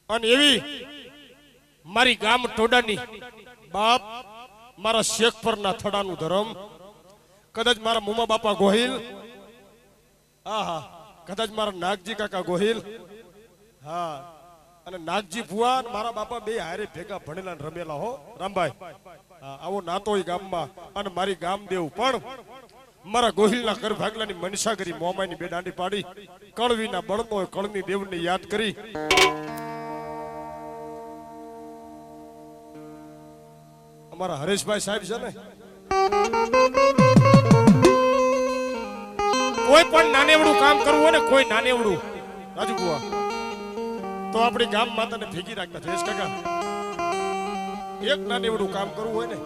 અને એવી મારી ગામ ટોડાની બાપ મારા શેખપરના થડાનું ધરમ કદાચ મારા મુમા બાપા ગોહિલ આહા કદાચ મારા નાગજી કાકા ગોહિલ હા અને નાગજી ભુવા મારા બાપા બે હારે ભેગા ભણેલા ને રમેલા હો રામભાઈ આવો નાતો હોય ગામમાં અને મારી ગામદેવ પણ મારા ગોહિલના કર ભાગલાની મનસા કરી મોમાઈની બે દાંડી પાડી કળવીના બળનો કળની દેવને યાદ કરી અમારા હરેશભાઈ સાહેબ છે ને કોઈ પણ નાનેવડું કામ કરવું હોય ને કોઈ નાનેવડું રાજુ બુઆ તો આપણી ગામ માતાને ભેગી રાખતા જયેશ કાકા એક નાનેવડું કામ કરવું હોય ને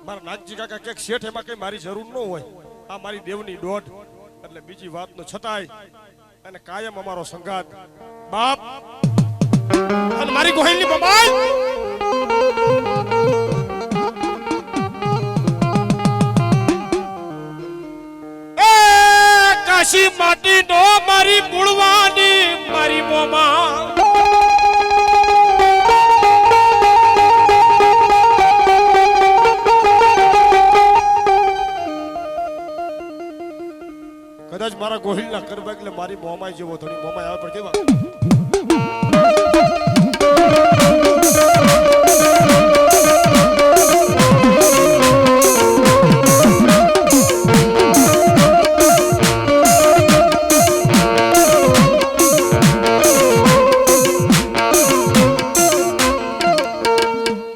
મારા નાગજી કાકા કે શેઠ એમાં કઈ મારી જરૂર ન હોય આ મારી દેવની દોઢ એટલે બીજી વાતનો છતાંય અને કાયમ અમારો સંગાત બાપ અને મારી ગોહિલની બબાઈ કાશી માટી નો મારી મૂળવાની મારી મોમાં કદાચ મારા ગોહિલના કરવા એટલે મારી મોમાઈ જેવો થોડી મોમાઈ આવે પણ કેવા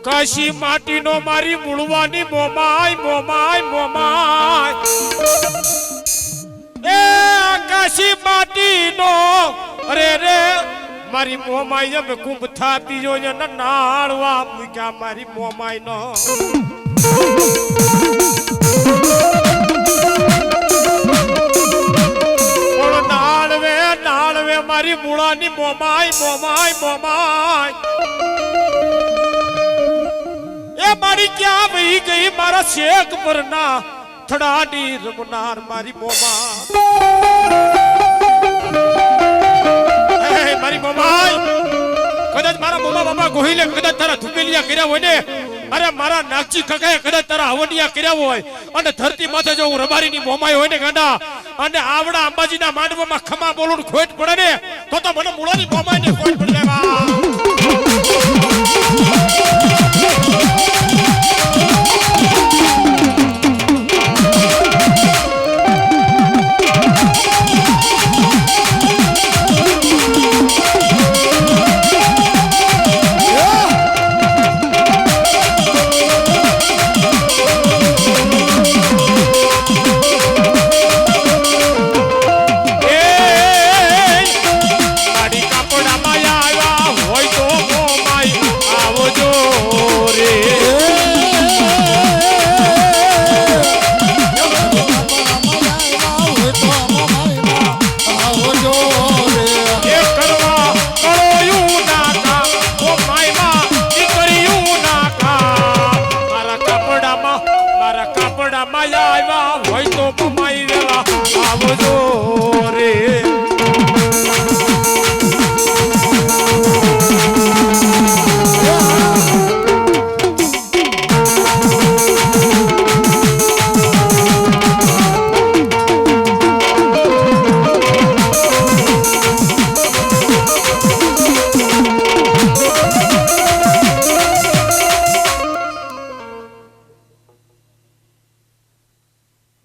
કાશી માટીનો મારી મૂળવાની મોમાઈ મોમાઈ મોમાઈ એ કાશી માટીનો અરે રે મારી મોમાઈ અમે કુંભ થાતી જોઈને નાળવા મૂક્યા મારી મોમાઈ નો નાળવે મારી મૂળાની મોમાઈ મોમાઈ મોમાઈ એ મારી ક્યાં વહી ગઈ મારા શેખ પરના થડાની રમનાર મારી મોમા મારી મોમાઈ કદાચ મારા મોમા બાપા ગોહિલે કદાચ તારા ધુમેલિયા કર્યા હોય ને અરે મારા નાગજી કાકાએ કદાચ તારા હવનિયા કર્યા હોય અને ધરતી માથે જો હું રબારીની મોમાઈ હોય ને ગાંડા અને આવડા અંબાજીના માંડવામાં ખમા બોલું ખોટ પડે ને તો મને મૂળાની મોમાઈની ખોટ પડી જાય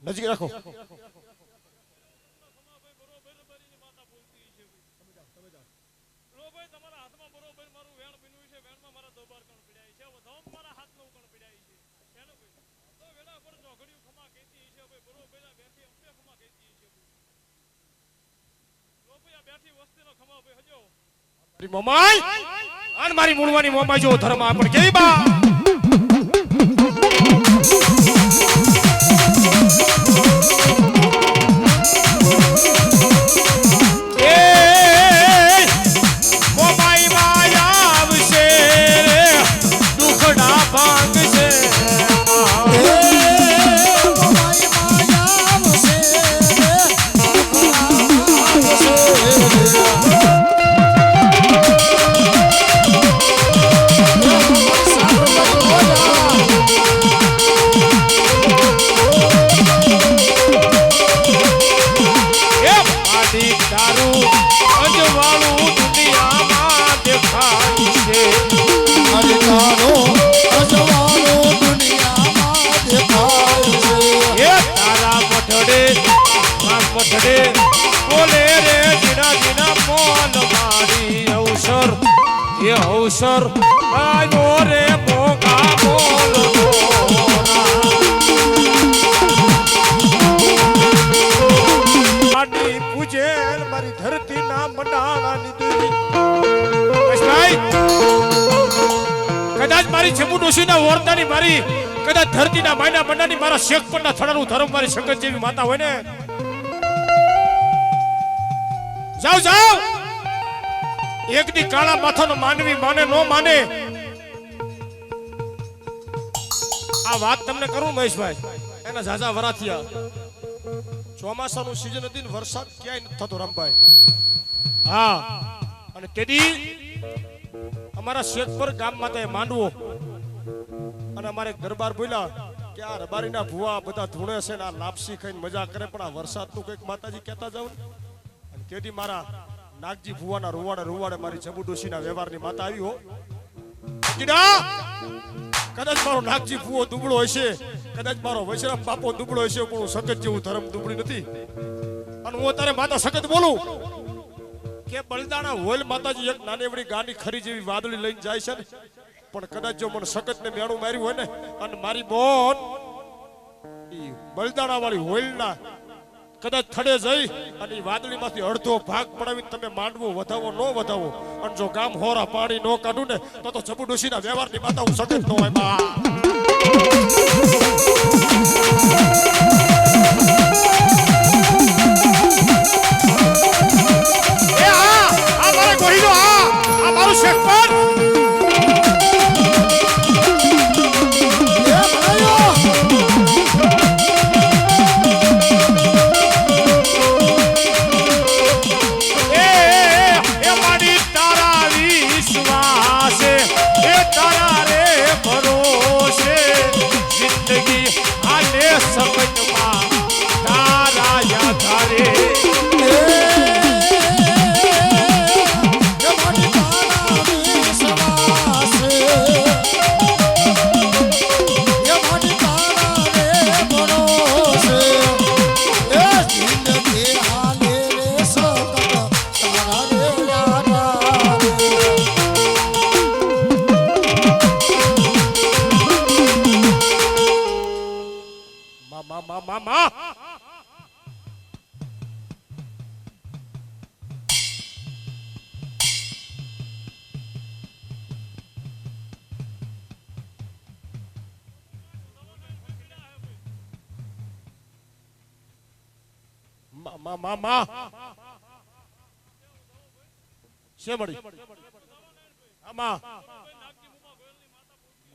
નજીક રાખો મોમાઈ અને મારી મૂળવાની મોમાઈ જો ધર્મ આપણ કેવી બા એ અવસર આવ્યો રે મોગા બોલ આની પૂજેલ મારી ધરતી ના મંડાવાની દેવી કદાચ મારી જમ્મુ ડોશીના ઓરતાની મારી કદાચ ધરતીના માયના મંડાની મારા શેખપરના થડાનું ધર્મ મારી સંગત જેવી માતા હોય ને જાઓ જાઓ એક દી કાળા માથાનો માનવી માને નો માને આ વાત તમને કરું મહેશભાઈ એના ઝાઝા વરાથિયા ચોમાસાનું સીઝન હતી ને વરસાદ ક્યાંય નથી થતો રામભાઈ હા અને તેદી અમારા શેખપર ગામ માતાએ માંડવો અને અમારે દરબાર બોલ્યા કે આ રબારીના ભુવા બધા ધૂણે છે ને આ લાપસી ખાઈને મજા કરે પણ આ વરસાદનું કંઈક માતાજી કહેતા જાવ અને તેથી મારા નાગજી ભુવાના રૂવાડે મારી જમ્મુ ડોશીના વ્યવહારની માતા આવી હો કદાચ મારો નાગજી ભુવો દુબળો હશે કદાચ મારો વૈશ્રામ બાપો દુબળો હશે પણ હું સખત જેવું ધર્મ દુબળી નથી અને હું અત્યારે માતા સખત બોલું કે બલદાણા હોલ માતાજી એક નાની એવડી ગાડી ખરી જેવી વાદળી લઈને જાય છે ને પણ કદાચ જો મને સખત ને મેણું માર્યું હોય ને અને મારી બોન ઈ બલદાણા વાળી હોલ ના કદાચ થડે જઈ અને વાદળી માંથી અડધો ભાગ પડાવીને તમે માંડવો વધાવો નો વધાવો અને જો ગામ હોરા પાણી નો કાઢું ને તો જમ્મુ ડોશીના વ્યવહારની માતા હું સખત નો હોય બા એ આ મારે ગોહીનો આ મારું શેખપર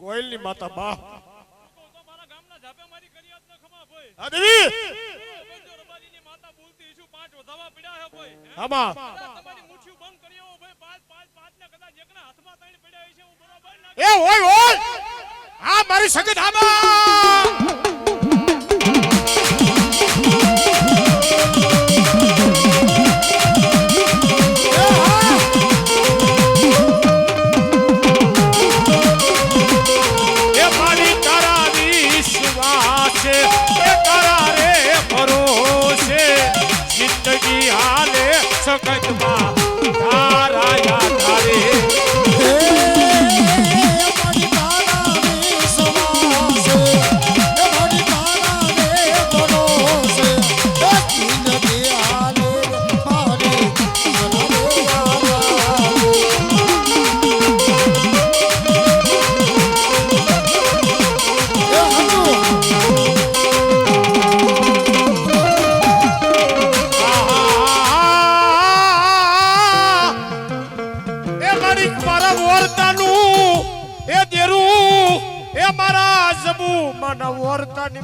ગોયલની માતા બા મારી સગત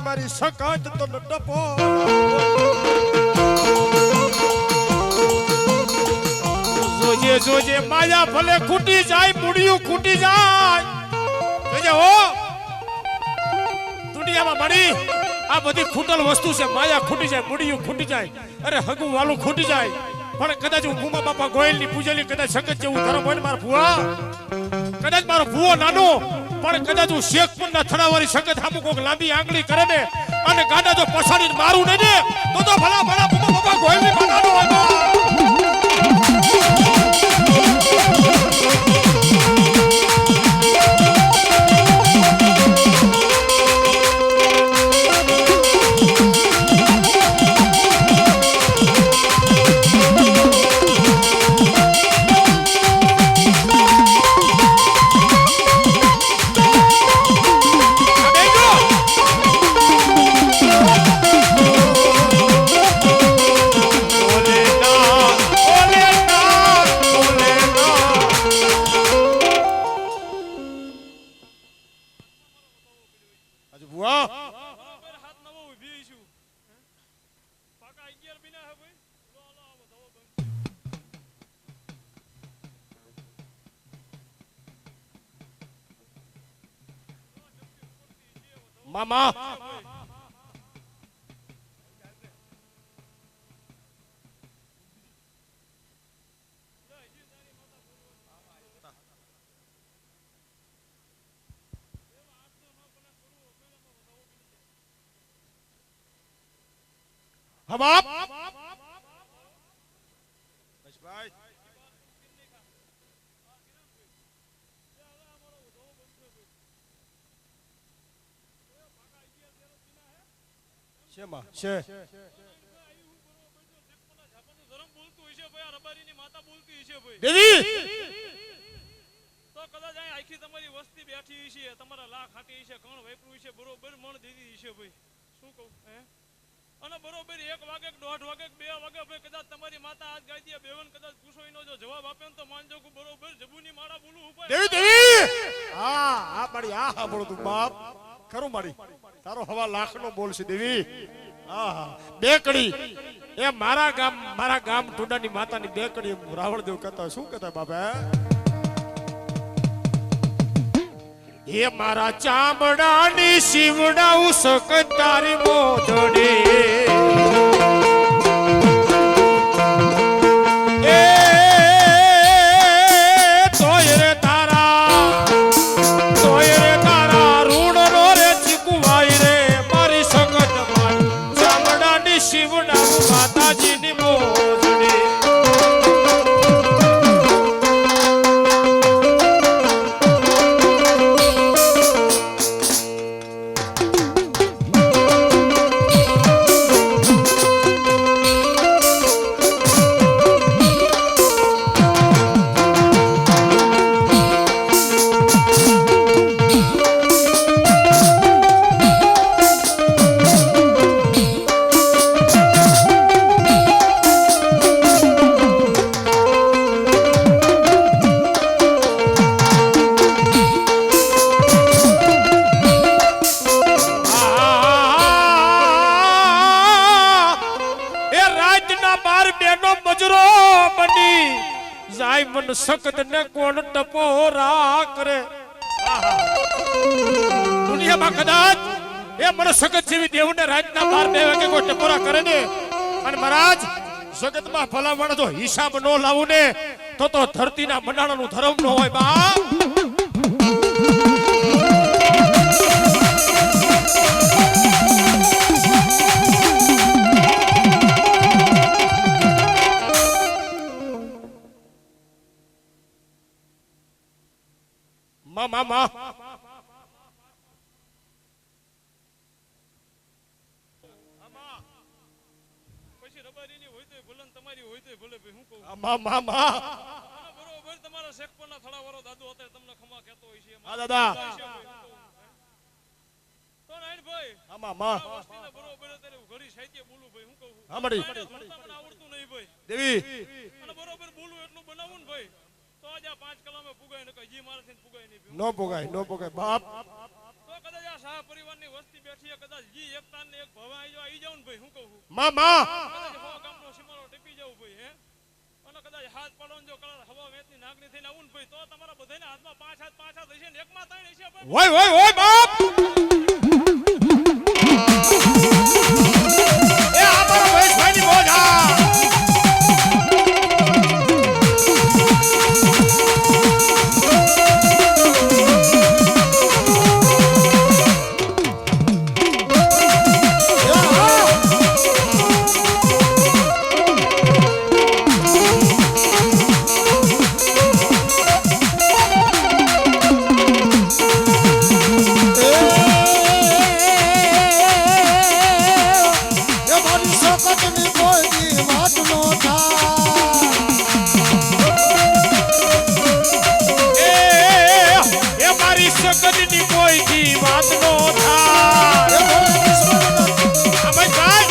મારી સકાત તો ડપો જોજે માયા ભલે ખૂટી જાય મુડિયું ખૂટી જાય જોજે હો દુનિયામાં મળી આ બધી ખૂટલ વસ્તુ છે માયા ખૂટી જાય મુડિયું ખૂટી જાય અરે હગું વાલું ખૂટી જાય પણ કદાચ હું ભૂમા બાપા ગોયલની પૂજેલી કદાચ સગત જેવું ધર્મ હોય ને મારા ભુવા કદાચ મારો ભુવો નાનો પણ કદાચ હું શેખપુરના થડાવાળી સગત હામુ કોક લાંબી આંગળી કરે ને અને ગાડા જો પછાડીને મારું નહીં ને તો ભલા ભલા ભૂમા બાપા ગોયલની માતાનો હોય મામા હા બાપ ભાઈ શેમાં છે દેવી તો કદાચ આખી તમારી વસ્તી બેઠી છે, તમારા લાખ હાટી છે, કણ વાપરું છે, બરોબર મણ દીધી છે ભાઈ, શું કહું હે? અને બરોબર 1 વાગે 1:30 વાગે 2 વાગે ભાઈ કદાચ તમારી માતા હાથ ગાઈ દે, બેવન કદાચ પૂછો એનો જો જવાબ આપે ને તો માનજો કે બરોબર જબુની માળા બોલું ઉપર દેવી દેવી હા હા મારી આ સાંભળો તું બાપ ખરું મારી તારો હવા લાખ નો બોલ છે દેવી હા બે કડી એ મારા ગામ ટુડાની માતાની બે કડી રાવણદેવ કહેતા શું કહેતા બાપા એ મારા ચામડાની શિવડાઉ સકતારી મોજડી એ તોય રે તારા રૂણ નો રે ચીકુવાય રે મારી સગત મારી ચામડાની શિવડાઉ માતાજીની મોજડી મન સખત ને કોણ ટપોરા કરે દુનિયામાં કદાચ એ મને સખત જેવી દેવને રાતના 12 વાગે કોઈ ટપોરા કરે ને અને મહારાજ જગતમાં ભલામણ જો હિસાબ નો લાવું ને તો ધરતીના મંડાણાનું ધર્મ નો હોય બા મામા પછી રબારીની હોય તો ભલે તમારી હોય તો ભલે ભાઈ હું કહું મામા બરોબર તમારા શેખપરના થડાવાળો દાદુ અત્યારે તમને ખમા કહેતો હોય છે હા દાદા તો નાઈન ભાઈ હા મામા વસ્તીને બરોબર અત્યારે ઘડી સાહિત્ય બોલું ભાઈ હું કહું હા મળી તમને આવડતું નહીં ભાઈ દેવી અને બરોબર બોલું એટલું બનાવું ને ભાઈ તો આજે 5 કલામે પુગાય ને કઈ જી મારાથી પુગાય નહીં નો પોગાય બાપ તો કદાચ આ શાહ પરિવારની વસ્તી બેઠી છે કદાચ જી એકતાન ને એક ભવા આવી જાવ ને ભાઈ હું કહું મામા કદાચ હવા ગામનો સીમાડો ટીપી જાવ ભાઈ હે અને કદાચ હાથ પાડો ને જો કદાચ હવા વેતની નાગણી થઈને આવું ને ભાઈ તો તમારા બધાના હાથમાં 5 હાથ હશે ને એકમાં 3 હશે ભાઈ ઓય બાપ એ આ મારો વૈશભાઈની બોધા સગતની કોઈથી વાત નો થાય આ ભાઈ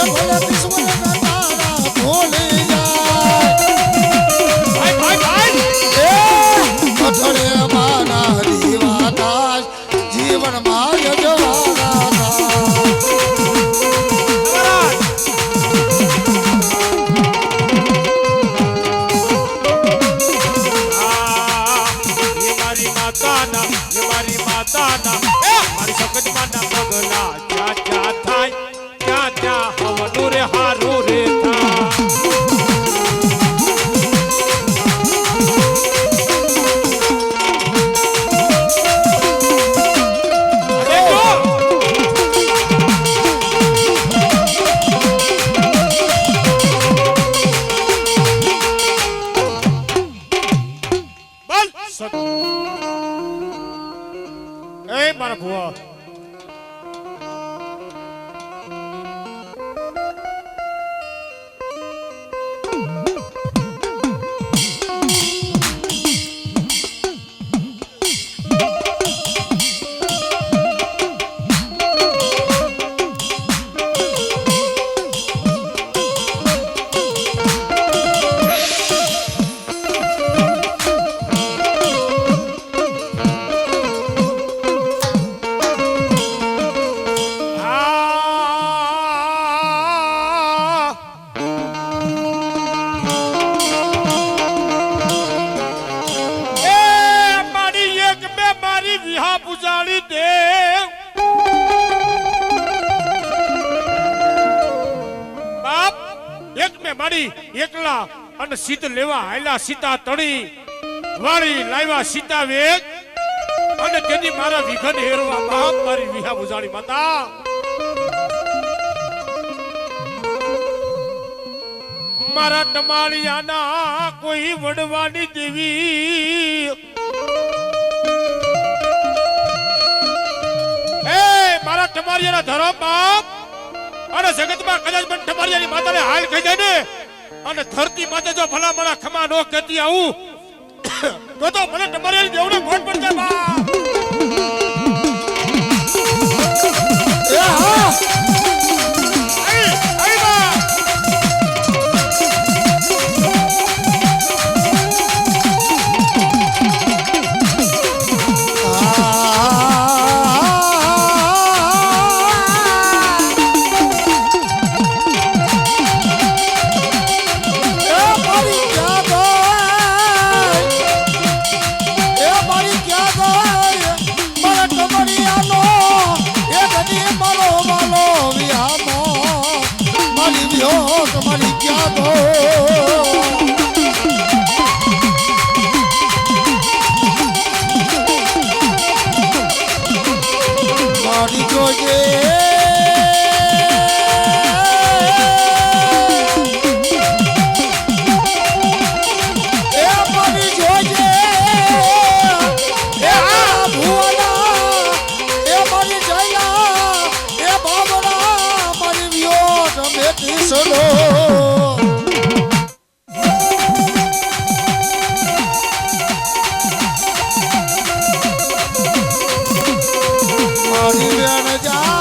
એ ભોલે કિસ્મત ના તારા ભૂલી જાય ભાઈ એ કઠડે માના દીવાદાસ જીવન માં જવાના મારી સગત માના મંગલા જ્યાં જ્યાં થાય ત્યાં ત્યાં હવનું રે હારું રે થાય એ મારા ભુવા પૂજાડી દે બાપ એક મે મારી એકલા અને સીત લેવા હાયલા સીતા તળી વાળી લાવ્યા સીતા વેગ અને તેની મારા વિઘન હેરવા બાપ મારી વિહા પૂજાડી માતા મારા ટમાળિયાના કોઈ વડવાની દેવી મારા ટમારિયાના ધરમ બાપ અને જગતમાં કદાચ પણ ટમારિયાની માતાને હાલ કહી જાય ને અને ધરતી માતે જો ભલા મારા ખમા નો કહેતી આવું તો મને ટમારિયાની દેવને કોણ પડશે બાપ એ હા આઈ બાપ તમારી ક્યાં દો મારી જોજે એ મારી જોજે એ ભુવના એ મારી જયલા એ બાબરા મારી વ્યો બેટી સલો મારી બેન જાય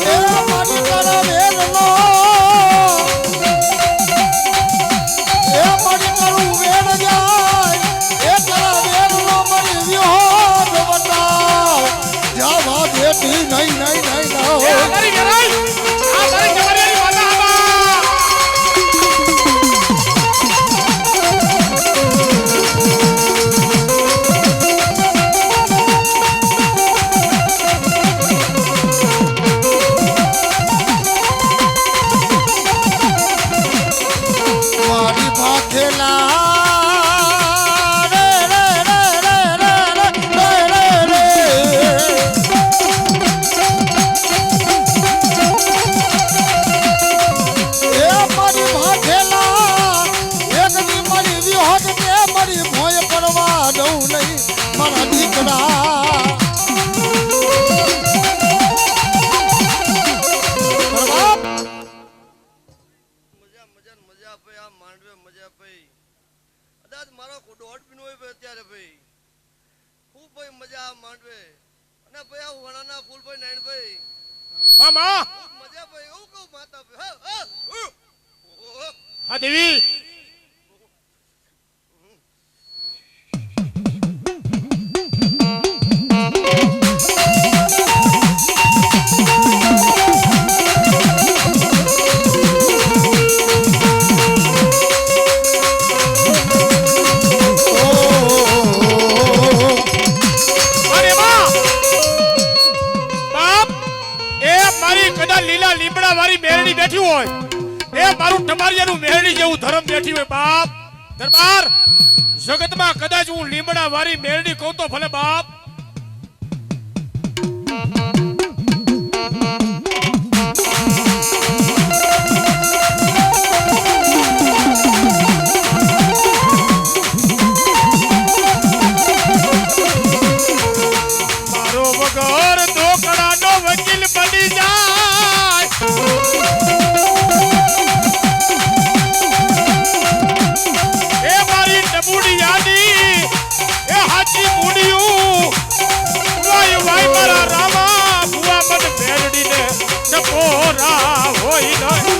એ મારી તારા બેનનો એ મારી તારું બેન જાય એ તારા બેનનો મારી વ્યો બતાવ જાવા બેટી નહીં નહીં નહીં ના એ મારી ગરાઈ આ મારી ટમારિયાની માતા આબા મારી ભાખેલા રે રે રે રે રે રે રે રે એ મારી ભાખેલા એકની મારી વિહોટ કે મારી ભોય પરવા દઉં નહીં મારા દીકરા મજા મજા મજા ભાઈ આ માંડવે મજા ભાઈ કદાચ મારો દોઢ પીનો હોય ભાઈ અત્યારે ભાઈ ખૂબ ભાઈ મજા આ માંડવે અને ભાઈ આ વણાના ફૂલ ભાઈ નાઈન ભાઈ મામા ખૂબ મજા ભાઈ એવું કહું માતા ભાઈ હા હા દેવી બેઠી હોય બાપ દરબાર જગતમાં કદાચ હું લીમડા વાળી મેરડી કહું તો ભલે બાપ મારો વગર ધોકડાનો વકીલ બની જાય એ મારી ટબુડિયાની એ હાચી મુડિયું વાય વાય મારા રામા બુઆ મન મેરડીને ટપોરા હોય નહીં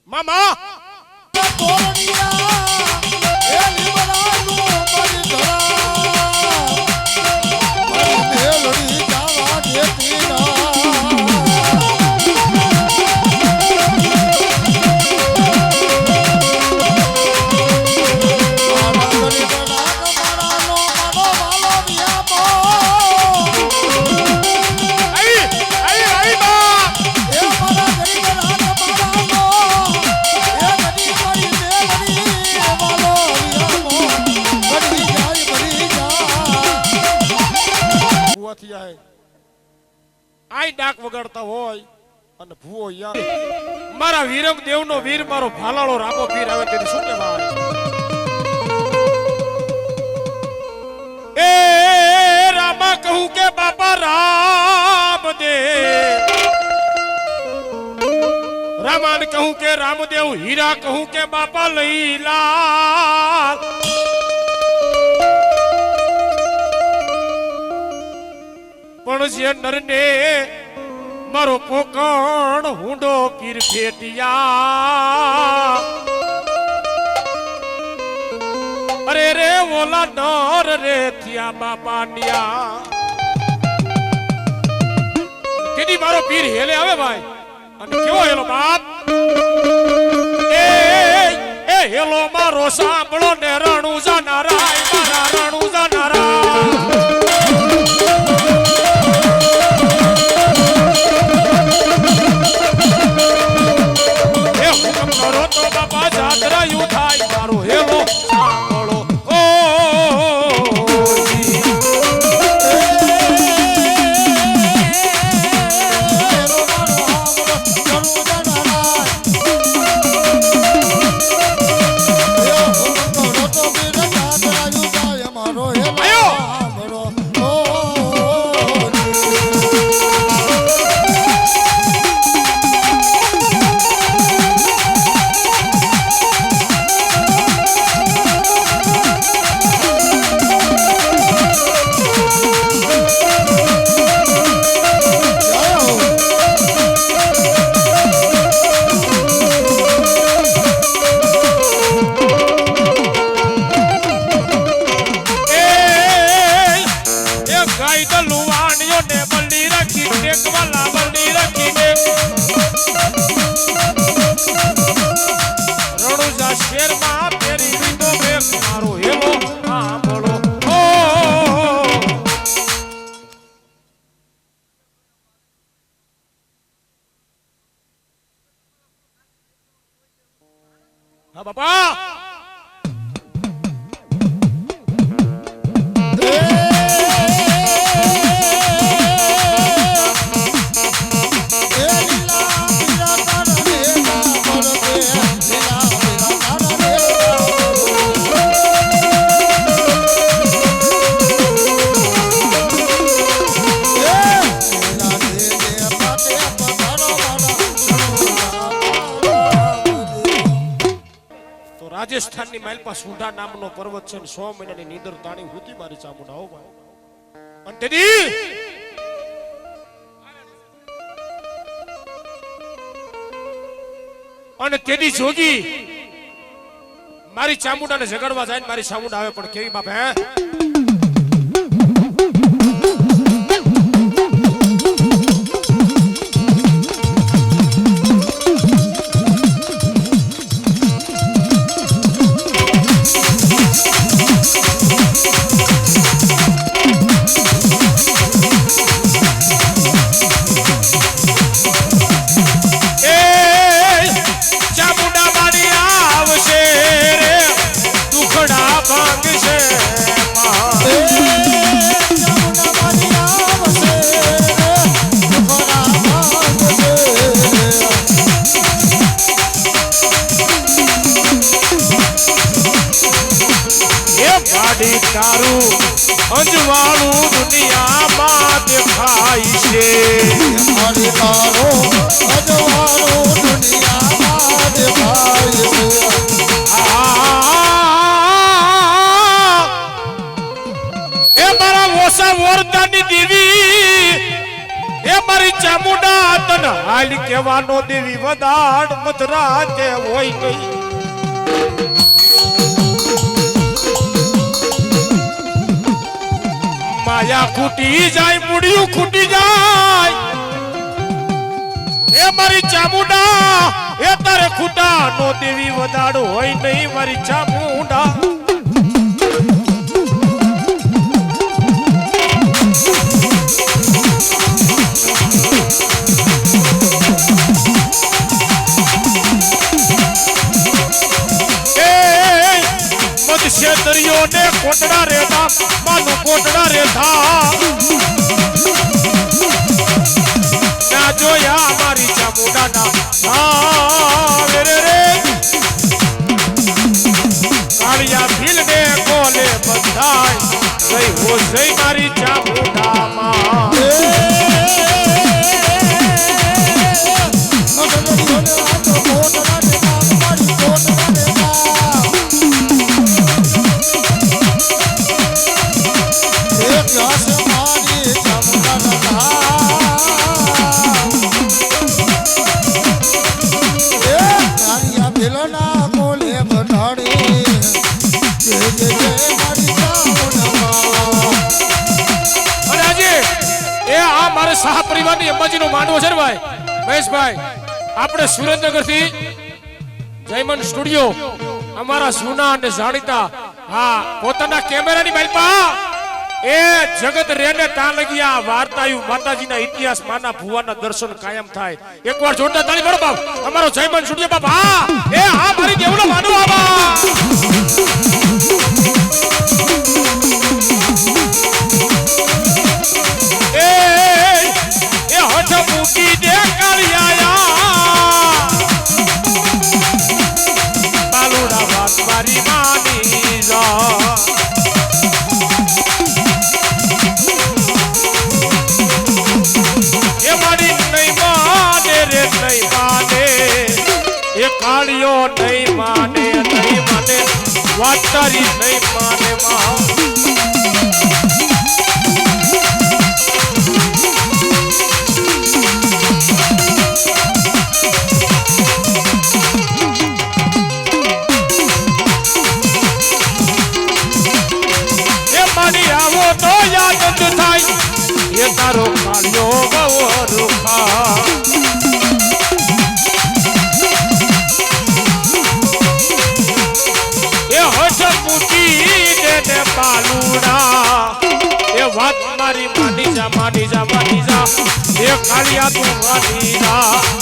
મામા આઈ ડાક વગાડતા હોય અને ભૂવો યાર મારા વીરમ દેવનો વીર મારો ભાલાળો રામો પીર આવે તેથી શું કહેવાય એ રામા કહું કે બાપા રામદેવ રામાન કહું કે રામદેવ હીરા કહું કે બાપા લઈલા પણ જે નરને મારો પોકણ હુંડો પીર ફેટિયા અરે રે ઓલા નર રે થયા બાપાનિયા કેદી મારો પીર હેલે આવે ભાઈ અને કેવો હેલો બાપ એ હેલો મારો સાંભળો ને રણુ જાનારાય મારા રણુ જાનારા કરો તો બાપા જાત્રા યુ થાય મારો હેલો સાંભળો ઓ હા બાપા રાજસ્થાનની માલપા સુંઢા નામનો પર્વત છે 100 મહિનાની નીંદર તાણી હુતી મારી ચામુંડા હો ભાઈ અને તેદી અને તેદી જોગી મારી ચામુંડાને જગાડવા જાય મારી ચામુંડા આવે પણ કેવી બાપ હે માડી તારું અંજવાળું દુનિયામાં દેખાય છે મારી તારો અજવાળો દુનિયામાં દેખાય છે એ મારા ઓસા વરદાની દેવી એ મારી ચામુંડા તન હાલ કહેવાનો દેવી વદાડ મધરાતે હોય નહીં માયા ખૂટી જાય મુડિયું ખૂટી જાય એ મારી ચામુંડા એ તારે ખૂટા નો દેવી વદાડ હોય નહીં મારી ચામુંડા દરિયો ને કોટડા રેતા માનો કોટડા રેતા ના જોયા મારી ચામુંડાના રે કાળિયા ભીલ ને કોલે બંધાય ગઈ હો જઈ મારી ચામુંડામાં શાહ પરિવારની અંબાજીનો માંડવો છે ને ભાઈ મહેશભાઈ આપણે સુરેન્દ્રનગર થી જયમન સ્ટુડિયો અમારા જૂના અને જાણીતા હા પોતાના કેમેરાની માલપા એ જગત રેને તાં લગિયા વાર્તાયું માતાજીના ઇતિહાસ માના ભુવાના દર્શન કાયમ થાય એકવાર જોરદાર તાળી મારો બાપ અમારો જયમન સ્ટુડિયો બાપ હા એ હા મારી દેવનો માંડવો આવા મૂકી દે કાળિયા બાલુડા વાત મારી માની જા એ મારી નહીં માને રે નહીં માને એ કાળિયો નહીં માને વાત તારી નહીં માને માં ये तारो कालियो बवो रुखा ये होठ मुटी देने बालूड़ा ये बात मारी मानी जा ये कालिया तू मानी जा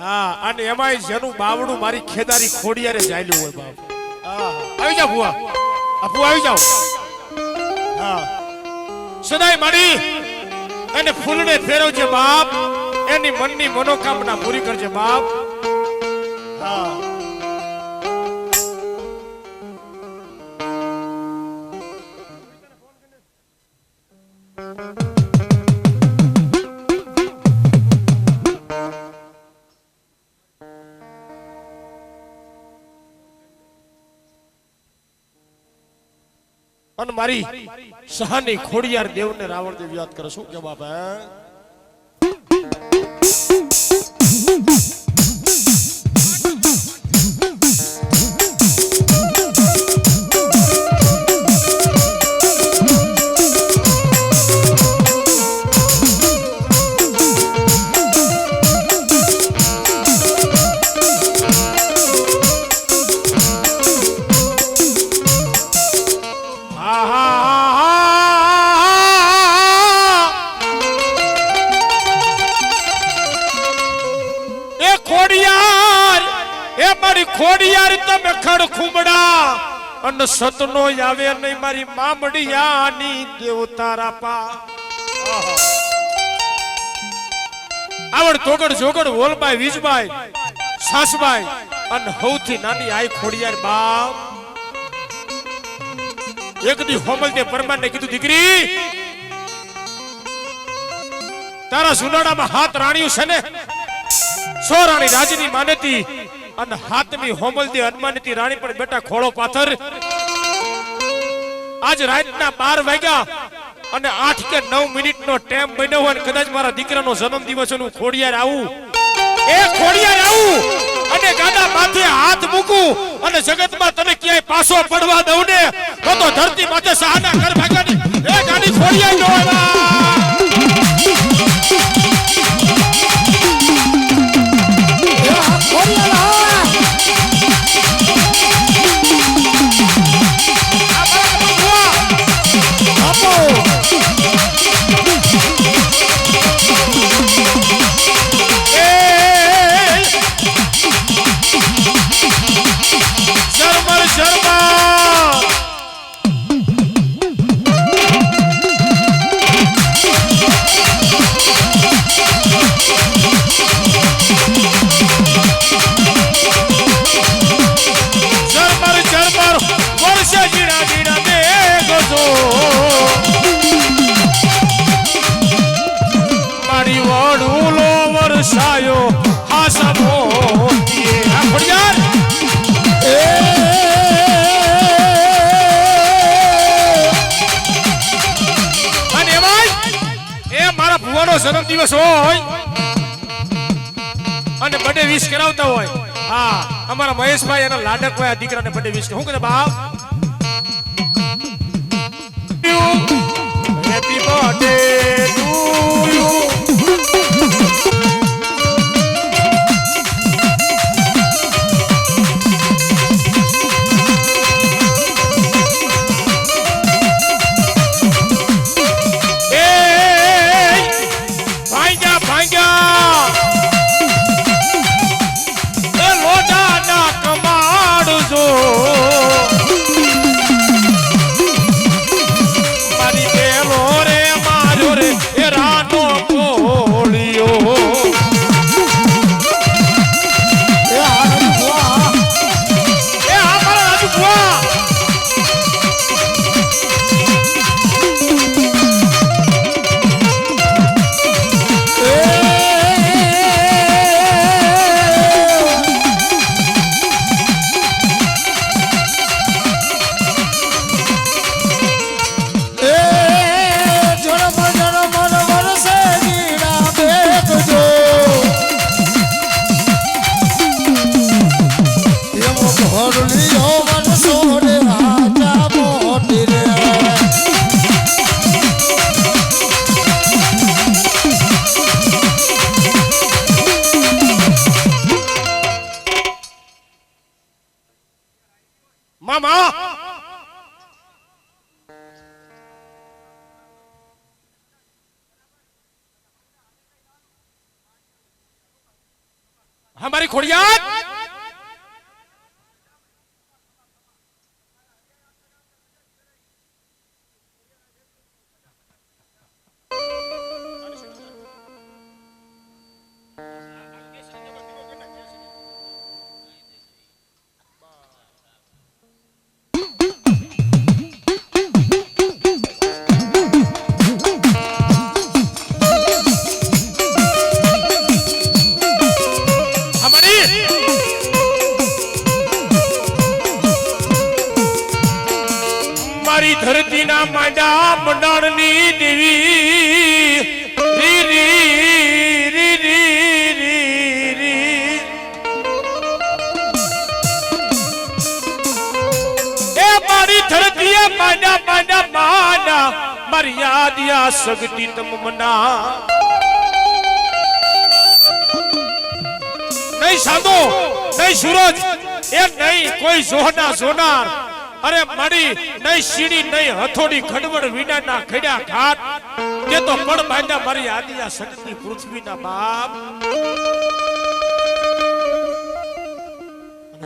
હા અને એમાંય જેનું બાવડું મારી ખેદારી ખોડિયારે ચાલ્યું હોય બાપ. હા આવી જાવ ભુવા, આ ભુવા આવી જાવ. હા સદાય મારી અને ફૂલને ફેરવજે બાપ, એની મનની મનોકામના પૂરી કરજે બાપ. હા અને મારી સહાની ખોડિયાર દેવને રાવણ દેવ યાદ કરે શું કે બાપ હે. ખોડિયાર તમે ખડ ખુમડા અને સતનો આવે નહીં મારી મામડિયાની દેવતારા પા. આવડ તોગડ જોગડ વોલબાઈ વીજબાઈ સાસબાઈ અને સૌથી નાની આઈ ખોડિયાર બાપ. એક દી હોમલ દે પરમાર ને કીધું દીકરી તારા સુનાડામાં હાથ રાણીઓ છે ને, સો રાણી રાજની માનેતી અને હાથમી હોમલદી હનુમાનતી રાણી પણ બેટા ખોળો પાથર. આજ રાતના 12 વાગ્યા અને 8 કે 9 મિનિટનો ટાઈમ બન્યો હોય, કદાચ મારા દીકરાનો જન્મદિવસ હું ખોડિયાર આવું, એ ખોડિયાર આવું અને ગાડા માથે હાથ મૂકું અને જગતમાં તને ક્યાંય પાછો પડવા દઉં ને તો ધરતી માથે સહાના કર ભાગાની એ ગાડી ખોડિયાર નો આવા. જન્મદિવસ હોય અને બર્થડે વિશ કરાવતા હોય. હા અમારા મહેશભાઈ એના લાડક ભાઈ આ દીકરાને બર્થડે વિશ હું કહે બાપ હેપી બર્થડે ટુ યુ. हमारी खोड़ियात धरती ना मांडा मंडाणनी देवी री री री री री री ए मारी धरती मांडा मांडा मांडा मारी याद या सगती तम मना नहीं साधो नहीं सूरज ए नहीं कोई जोहना जोनार अरे मारी नहीं सीढ़ी नहीं हथोड़ी खड़बड़ विना ना खड़ा घाट ये तो पड़ बांधा मारी आदिया शक्ति पृथ्वी ना बाप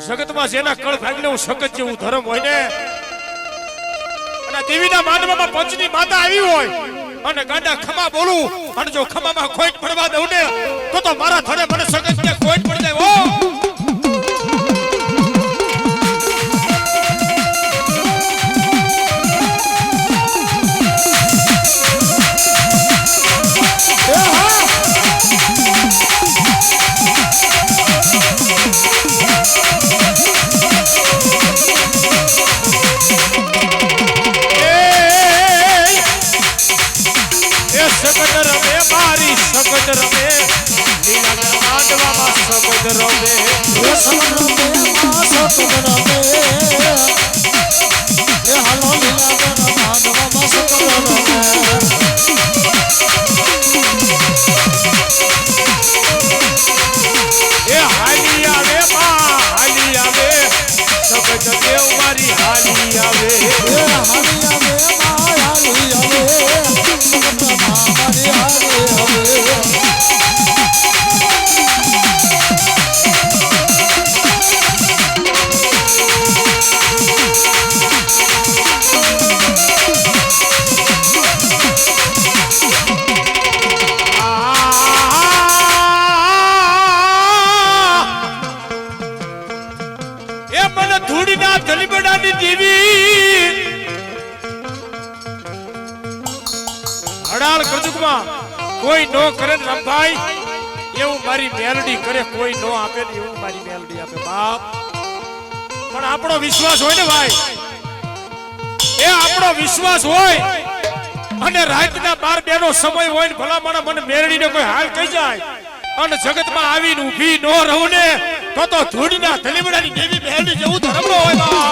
जगत में जेना कळ भागले હું સકત જેવું ધર્મ હોય ને અને દેવીના માનવામાં પંચની માતા આવી હોય અને ગાડા ખમા બોલું અને જો ખમામાં ખોટ પડવા દઉં ને તો મારા થડે મને સકત કે ખોટ પડી જાય ઓ सगत रमे लीला मांडवा मा सगत रमे ये सगत रमे मा सगत रमे ये हालो लीला मांडवा मा सगत रमे ये हाली आवे मा हाली आवे सगत देव मारी हाली आवे ये हाली आवे मा हाली आवे सगत मा मारी हाली आवे દલીબડાની દેવી હડાળ કજુકમાં કોઈ નો કરે રંભાઈ એવું મારી મેલડી કરે કોઈ નો આપે ને એવું મારી મેલડી આપે બાપ પણ આપણો વિશ્વાસ હોય ને ભાઈ એ આપણો વિશ્વાસ હોય અને રાતના 12 નો સમય હોય ને ભલા માણા મને મેલડીને કોઈ હાલ કહી જાય અને જગતમાં આવીને ઊભી નો રહું ને તો ધૂળના દલીબડાની દેવી મેલડી જેવું ધર્મનો હોય બા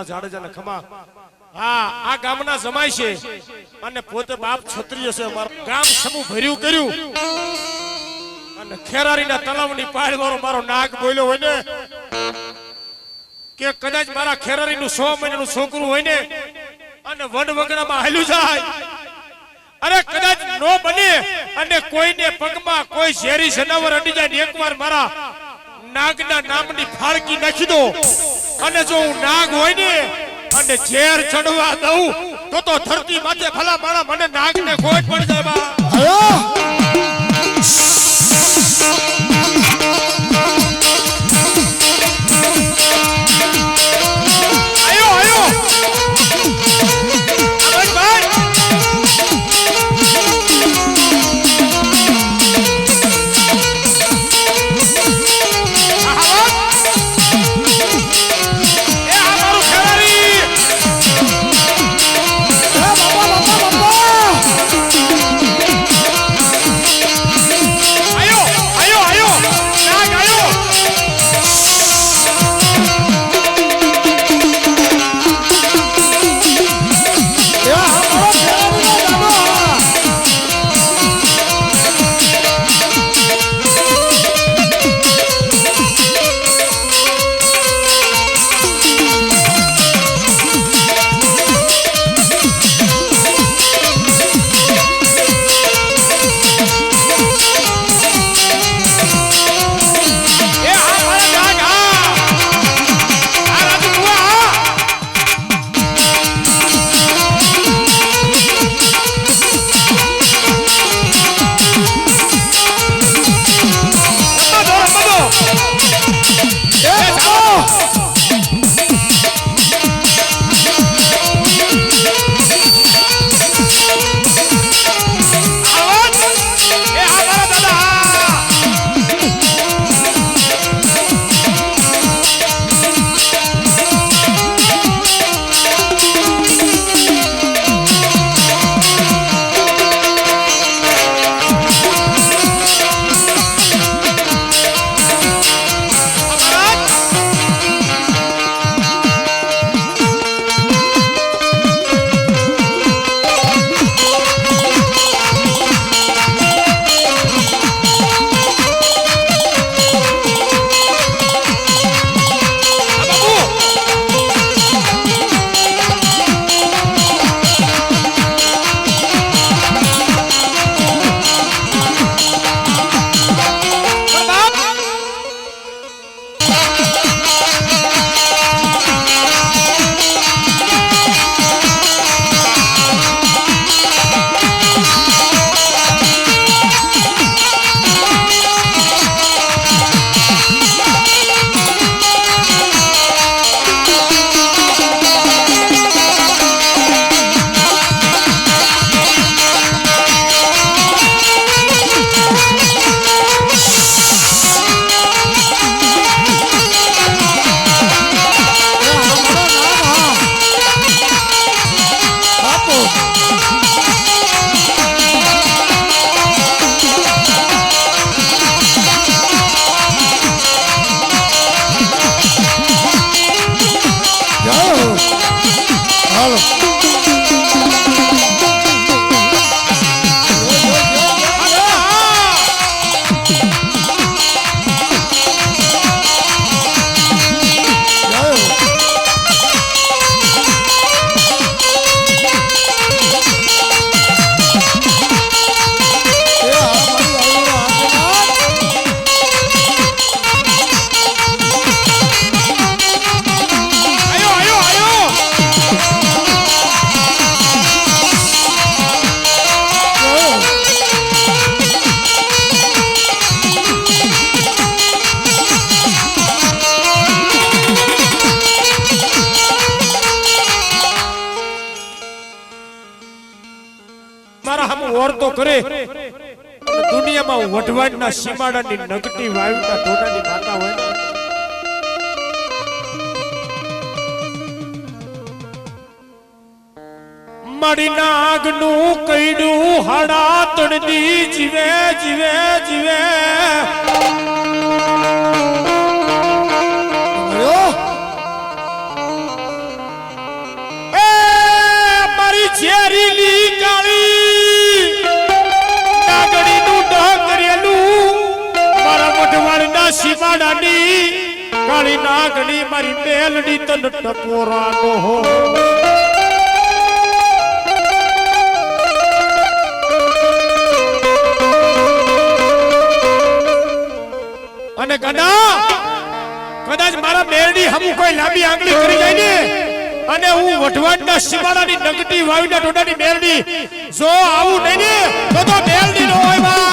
જાડેજાના ખમા હા આ ગામના જમાય છે અને પોતે બાપ ક્ષત્રિય છે મારું ગામ સમૂહ ભર્યું કર્યું અને ખેરારીના તલાવની પાળ વાળો મારો નાગ બોલ્યો હોય ને કે કદાચ મારા ખેરારીનું 100 મહિનાનું છોકરું હોય ને અને વડવગડામાં હાલ્યું જાય અરે કદાચ નો બને અને કોઈને પગમાં કોઈ ઝેરી જનાવર અડી જાય ને એકવાર મારા નાગના નામની ફાળકી નાખી દો અને જો હું નાગ હોય ને અને ઝેર ચડવા દઉં તો ધરતી માથે ભલા માણા મને નાગને ગોઠ પડી જાય બા આયો મારા હમ ઓરતો કરે દુનિયામાં વઢવાડના સીમાડાની નગટી વાયુના ઢોડાની માતા હોય ને મારી નાગનું કઈડું હાડા તણદી જીવે જીવે જીવે મારી ઝેરીલી કાળી નાગણીનું ડહ કરેલું મારા વઢવાડના સીમાડાની કાળી નાગણી મારી મેલડી તન ટપોરાનો હો અને કદાચ મારા મેરડી હમુ કોઈ લાંબી આંગળી કરી જાય ને અને હું વઢવાડના સીમાડાની નગટી વાવીના ટોડાની મેરડી જો આવું નહીં ને તો મેરડી નો હોય બા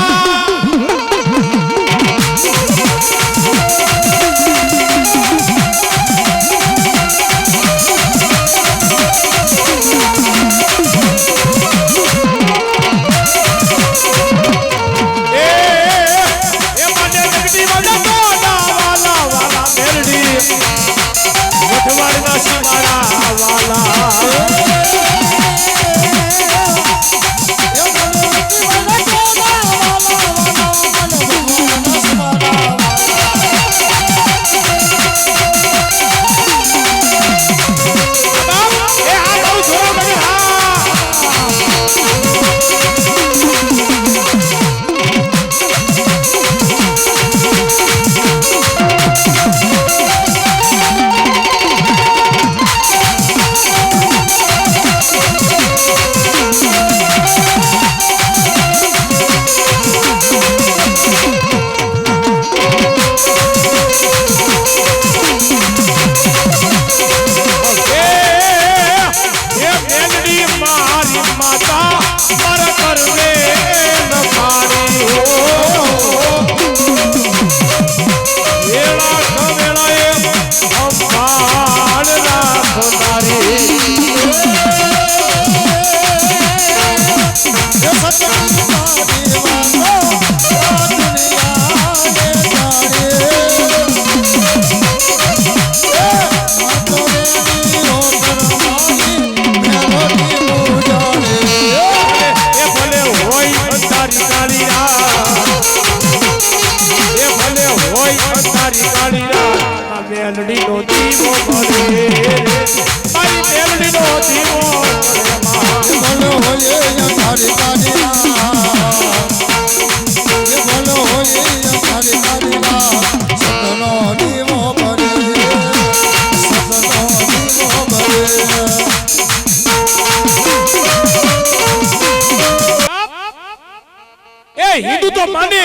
हिंदू तो माने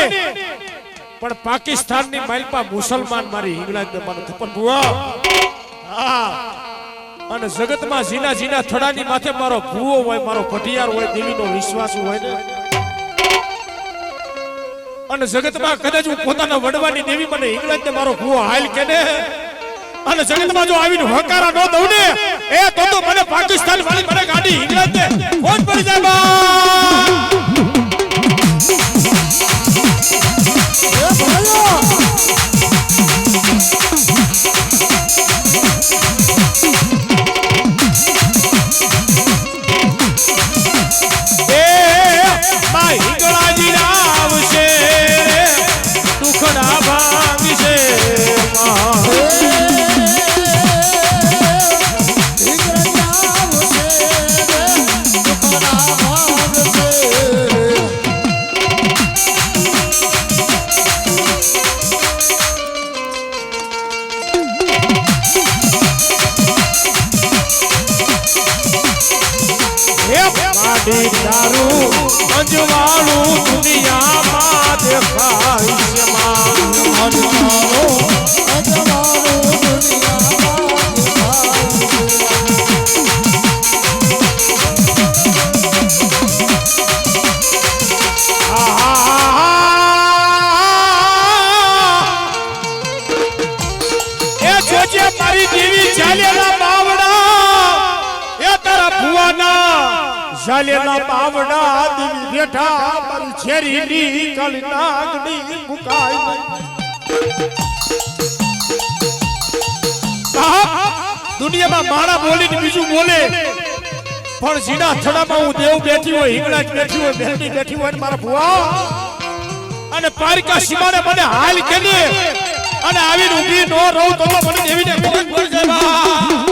पर पाकिस्तान ની માલપા મુસલમાન મારી હિંગળા ને માનો થપ્પડ ભુવા હા અને જગતમાં જીના જીના થડાની માથે મારો ભુવો હોય મારો પટિયાર હોય દેવીનો વિશ્વાસ હોય ને અને જગતમાં કદાચ હું પોતાના વડવાની દેવી મને હિંગળા ને મારો ભુવો હાલ કે ને અને જગતમાં જો આવીને હકારા ન દઉં ને એ તો મને પાકિસ્તાન વાળી મને ગાડી હિંગળા ને કોણ પડી જાય બા दारू अंजवालू दुनिया मां देखाई से मां अंजवालू दुनिया ए जोजे मारी देवी चालेला बावड़ा ए तारा भुवाना जालेला बावड़ा देवी बेठा मारी छेरी नी कल नागनी मुकाई दुनिया में मारा बोली ने बीजू बोले पण जीना थड़ाમાં હું દેવ બેઠી હોય હિંગળા જ બેઠી હોય બેઠી બેઠી હોય મારા ભુવા અને પારિકા સીમાને મને હાલ કેને અને આવીને ઊભી નો રહું તો મને દેવીને કોઈ ભૂલ જાય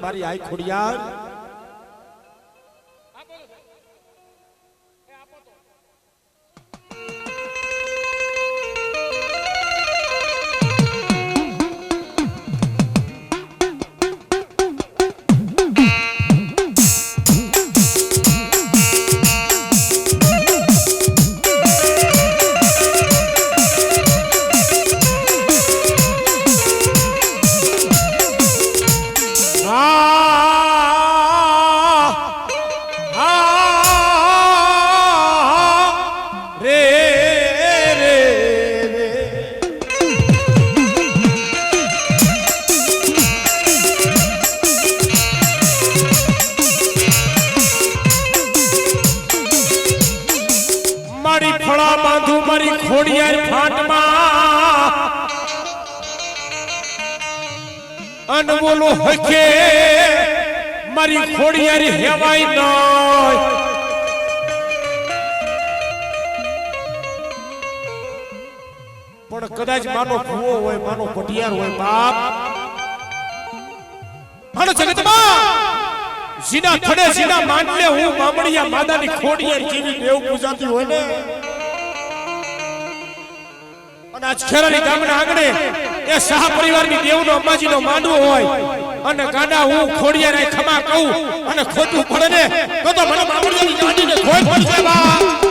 મારી આઈ ખોડિયાર બાંધું મારી ખોડિયાર ફાટમાં અનમોલો હકે મારી ખોડિયારી હેવાય નય પણ કદાચ માનો ભૂવો હોય માનો પટિયાર હોય બાપ અને જગતમાં સીના ખડે સીના માંડલે હું મામડિયા માદાની ખોડિયાર જેવી દેવ પૂજાતી હોય ને અને આજ ખેરાની ગામના આંગણે એ શાહ પરિવારની દેવનો અંબાજીનો માંડવો હોય અને ગાડા હું ખોડિયાર ખમા કહું અને ખોટું પડે ને તો મને મામડિયાની ગાડીને ખોટ પડશે બા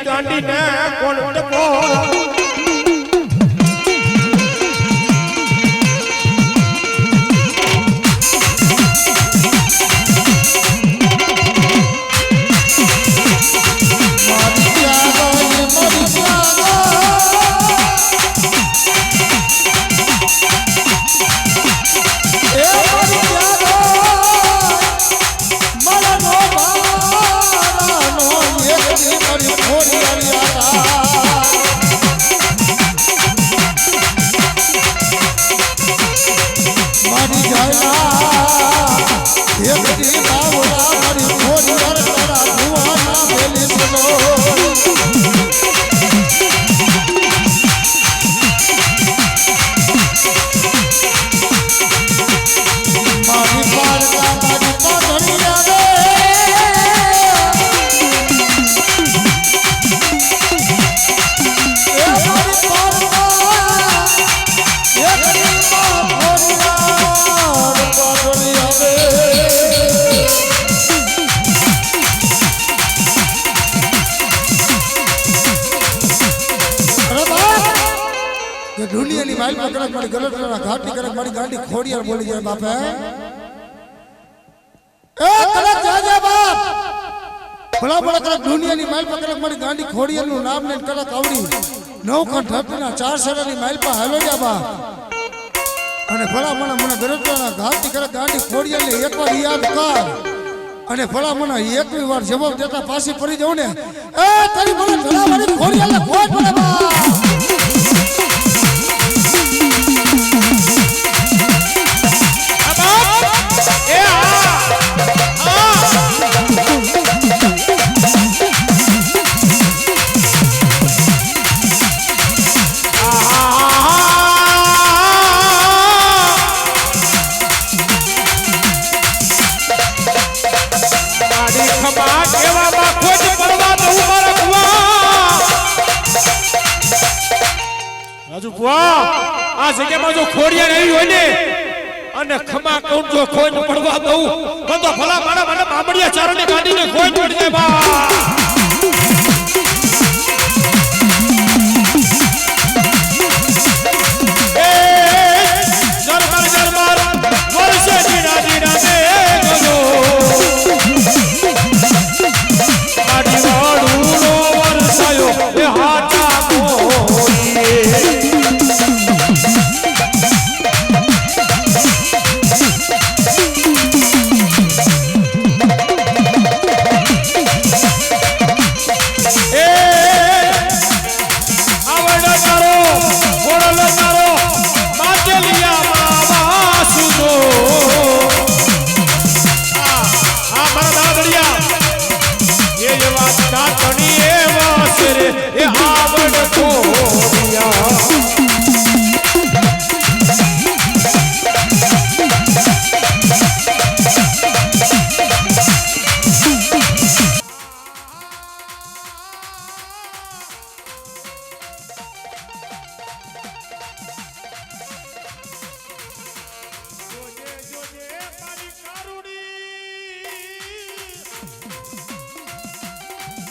ગાંડી ને કોણ ટપો દુનિયાની માઇલ માં કરક મારી ગલટના ઘાટી કરક મારી ગાંડી ખોડિયાર બોલી જાય બાપે એ કરક જાજે બાપ ભલા ભલા કરક દુનિયાની માઇલ માં કરક મારી ગાંડી ખોડિયાર નું નામ લઈને કરક આવડી નવખંડ ધરતીના 4 સરાની માઇલ પર હાલો જા બાપ અને ભલા મને ગલટના ઘાટી કરક ગાંડી ખોડિયાર ને એકવાર યાદ કર અને ભલા મને એકવી વાર જવાબ દેતા પાછી પડી જાવ ને એ તારી મને ભલા મારી ખોડિયાર ને ખોટ પડે બાપ આ જગ્યામાં જો ખોડિયાર આવી હોય ને અને ખમા કહું જો ખોઈ પડવા દઉં તો ભલા મારા મને મામડિયા ચારણની ગાડીને ખોઈ પડી જાય બા